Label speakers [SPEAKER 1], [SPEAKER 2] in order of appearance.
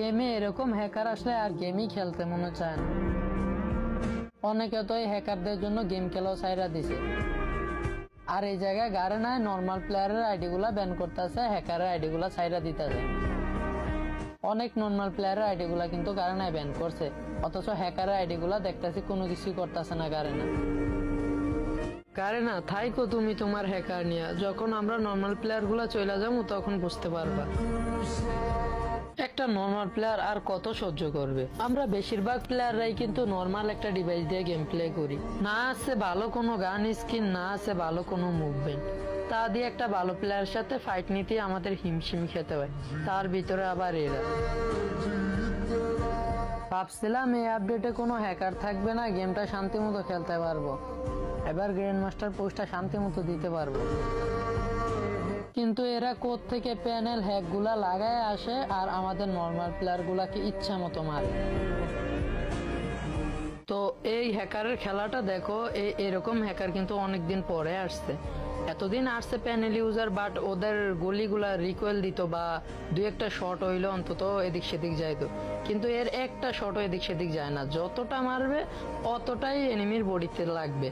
[SPEAKER 1] গেমে এরকম হ্যাকার আসলে আর গেমই খেলতে মনে চায় না। অনেকে তো এই হ্যাকারদের জন্য গেম খেলাও ছাইরা দিছে। আর এই জায়গায় গারেনায় নর্মাল প্লেয়ারের আইডি গুলা ব্যান করতেছে, হ্যাকারের আইডি গুলা ছাইরা দিতেছে। অনেক নর্মাল প্লেয়ারের আইডি গুলা কিন্তু গারেনায় ব্যান করছে, অথচ হ্যাকারের আইডি গুলা দেখতেছি কোনো কিছুই করতেছে না গারেনা। গারেনা থাইকো তুমি তোমার হ্যাকার নিয়ে, যখন আমরা নর্মাল প্লেয়ার গুলা চলে যাবো তখন বুঝতে পারবা। একটা নর্মাল প্লেয়ার আর কত সহ্য করবে। আমরা বেশিরভাগ প্লেয়াররাই কিন্তু নর্মাল একটা ডিভাইস দিয়ে গেম প্লে করি, না আছে ভালো কোনো গান স্কিন, না আছে ভালো কোনো মুভমেন্ট। তা দিয়ে একটা ভালো প্লেয়ারের সাথে ফাইট নিতে আমাদের হিমশিম খেতে হয়, তার ভিতরে আবার এরা। ভাবছিলাম এই আপডেটে কোনো হ্যাকার থাকবে না, গেমটা শান্তি মতো খেলতে পারবো, এবার গ্র্যান্ড মাস্টার পোস্টটা শান্তি মতো দিতে পারবো। কিন্তু এরা কোথ থেকে প্যানেল হ্যাক গুলা লাগায় আসে আর আমাদের নর্মাল প্লেয়ার গুলাকে ইচ্ছা মতো মারে। তো এই হ্যাকারের খেলাটা দেখো, এরকম হ্যাকার কিন্তু অনেকদিন পরে আসছে। এতদিন আসছে প্যানেল ইউজার, বাট ওদের গলিগুলা রিকোয়েল দিত বা দুই একটা শট হইলো অন্তত এদিক সেদিক যাইতো, কিন্তু এর একটা শটও এদিক সেদিক যায় না, যতটা মারবে অতটাই এনিমির বডিতে লাগবে।